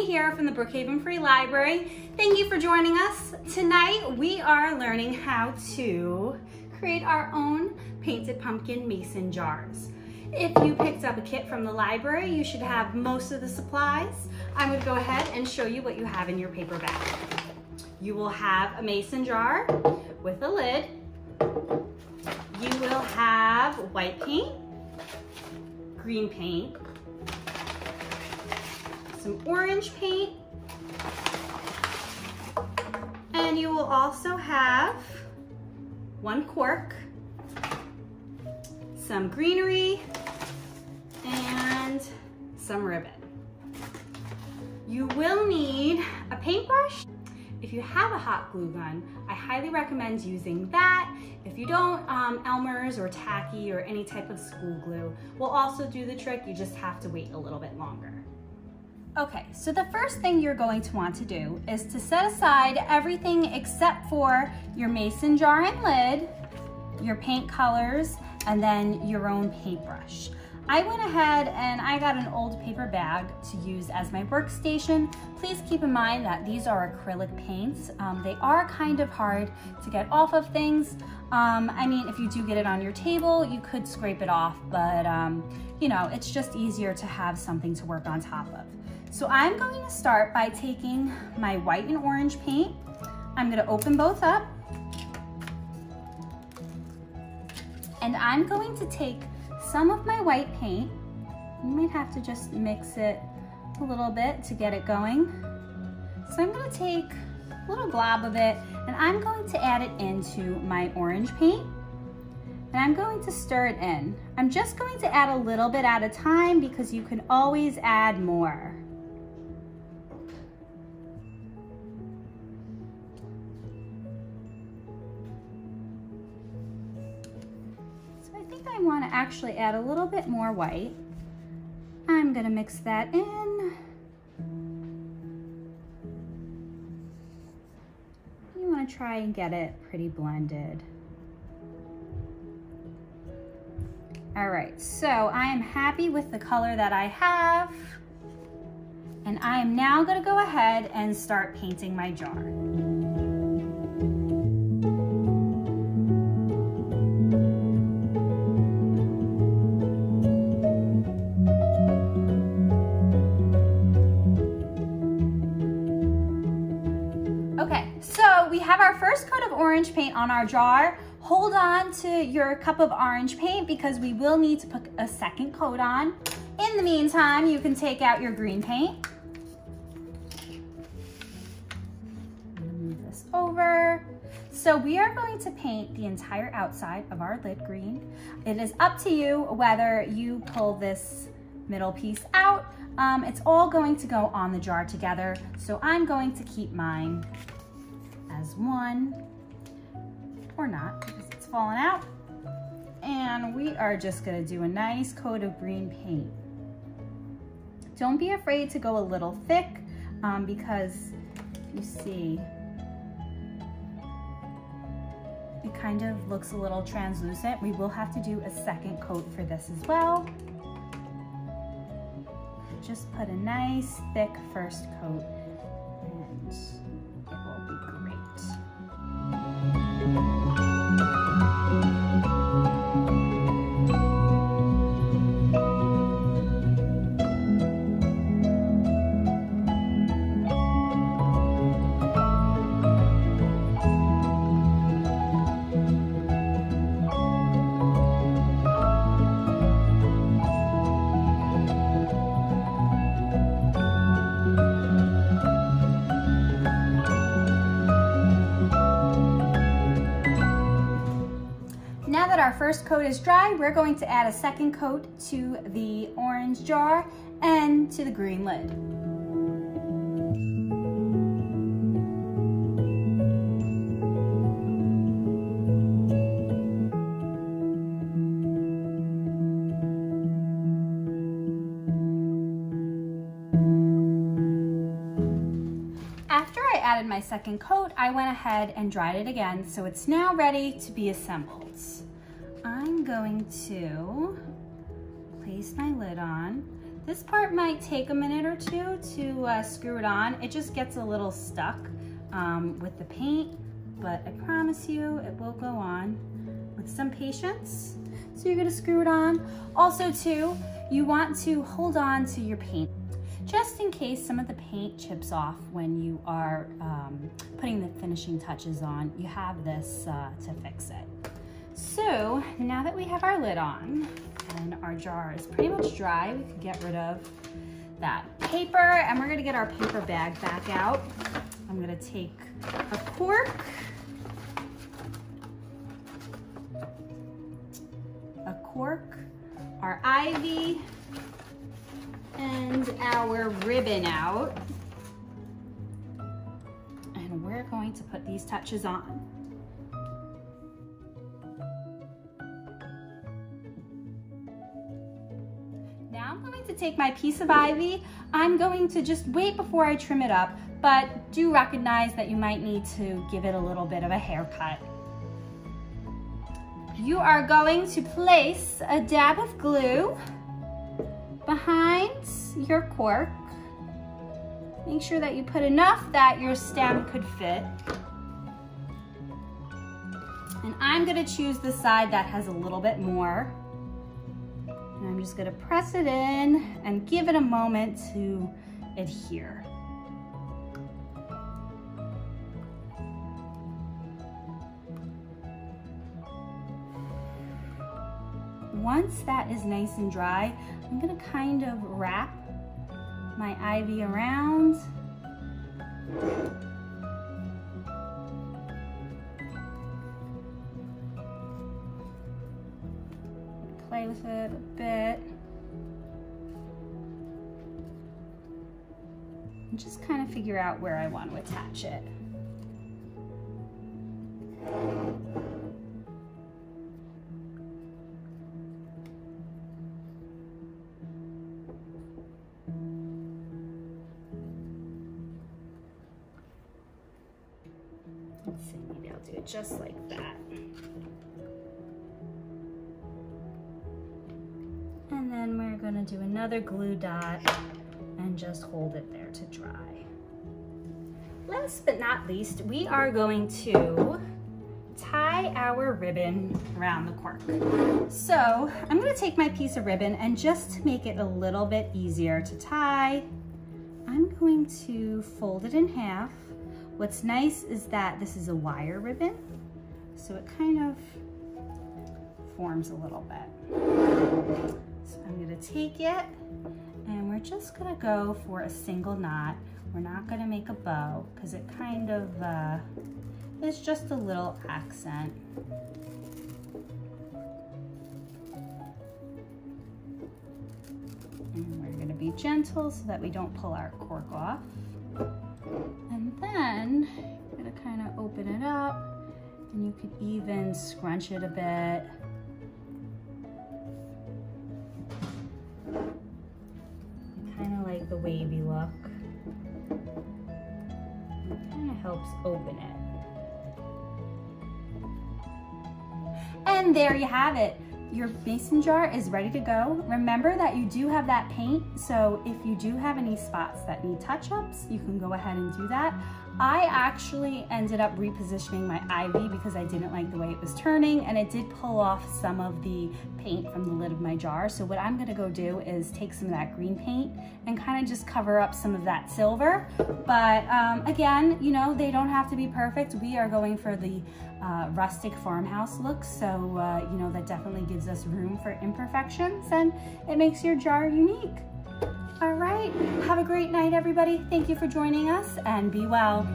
here from the Brookhaven Free Library. Thank you for joining us. Tonight we are learning how to create our own painted pumpkin mason jars. If you picked up a kit from the library, you should have most of the supplies. I'm going to go ahead and show you what you have in your paper bag. You will have a mason jar with a lid. You will have white paint, green paint, some orange paint, and you will also have one cork, some greenery, and some ribbon. You will need a paintbrush. If you have a hot glue gun, I highly recommend using that. If you don't, Elmer's or tacky or any type of school glue will also do the trick. You just have to wait a little bit longer. Okay, so the first thing you're going to want to do is to set aside everything except for your mason jar and lid, your paint colors, and then your own paintbrush. I went ahead and I got an old paper bag to use as my workstation. Please keep in mind that these are acrylic paints. They are kind of hard to get off of things. I mean, if you do get it on your table, you could scrape it off, but you know, it's just easier to have something to work on top of. So I'm going to start by taking my white and orange paint. I'm going to open both up. And I'm going to take some of my white paint. You might have to just mix it a little bit to get it going. So I'm going to take a little glob of it and I'm going to add it into my orange paint. And I'm going to stir it in. I'm just going to add a little bit at a time because you can always add more. I want to actually add a little bit more white. I'm going to mix that in. You want to try and get it pretty blended. All right, so I am happy with the color that I have. And I am now going to go ahead and start painting my jar. We have our first coat of orange paint on our jar. Hold on to your cup of orange paint because we will need to put a second coat on. In the meantime, you can take out your green paint. Move this over. So we are going to paint the entire outside of our lid green. It is up to you whether you pull this middle piece out. It's all going to go on the jar together. So I'm going to keep mine as one, or not because it's fallen out. And we are just gonna do a nice coat of green paint. Don't be afraid to go a little thick because if you see, it kind of looks a little translucent. We will have to do a second coat for this as well. Just put a nice thick first coat and it will be great. Now that our first coat is dry, we're going to add a second coat to the orange jar and to the green lid. After I added my second coat, I went ahead and dried it again, so it's now ready to be assembled. I'm going to place my lid on. This part might take a minute or two to screw it on. It just gets a little stuck with the paint, but I promise you it will go on with some patience. So you're gonna screw it on. Also too, you want to hold on to your paint just in case some of the paint chips off when you are putting the finishing touches on. You have this to fix it. So now that we have our lid on and our jar is pretty much dry, we can get rid of that paper, and we're gonna get our paper bag back out. I'm gonna take a cork, our ivy, and our ribbon out. And we're going to put these touches on. Now I'm going to take my piece of ivy. I'm going to just wait before I trim it up, but do recognize that you might need to give it a little bit of a haircut. You are going to place a dab of glue behind your cork. Make sure that you put enough that your stem could fit. And I'm gonna choose the side that has a little bit more. And I'm just gonna press it in and give it a moment to adhere. Once that is nice and dry, I'm gonna kind of wrap my ivy around. Play with it a bit. And just kind of figure out where I want to attach it. Let's see, maybe I'll do it just like that. And then we're gonna do another glue dot and just hold it there to dry. Last but not least, we are going to tie our ribbon around the cork. So I'm gonna take my piece of ribbon, and just to make it a little bit easier to tie, I'm going to fold it in half. What's nice is that this is a wire ribbon, so it kind of forms a little bit. So I'm gonna take it, and we're just gonna go for a single knot. We're not gonna make a bow, because it kind of is just a little accent. And we're gonna be gentle so that we don't pull our cork off. And then you're gonna kind of open it up, and you could even scrunch it a bit. Kind of like the wavy look. It kind of helps open it. And there you have it. Your mason jar is ready to go. Remember that you do have that paint, so if you do have any spots that need touch-ups, you can go ahead and do that. I actually ended up repositioning my ivy because I didn't like the way it was turning, and it did pull off some of the paint from the lid of my jar. So what I'm gonna go do is take some of that green paint and kind of just cover up some of that silver. But again, you know, they don't have to be perfect. We are going for the rustic farmhouse look, so you know, that definitely gives us room for imperfections, and it makes your jar unique. All right, have a great night, everybody. Thank you for joining us, and be well.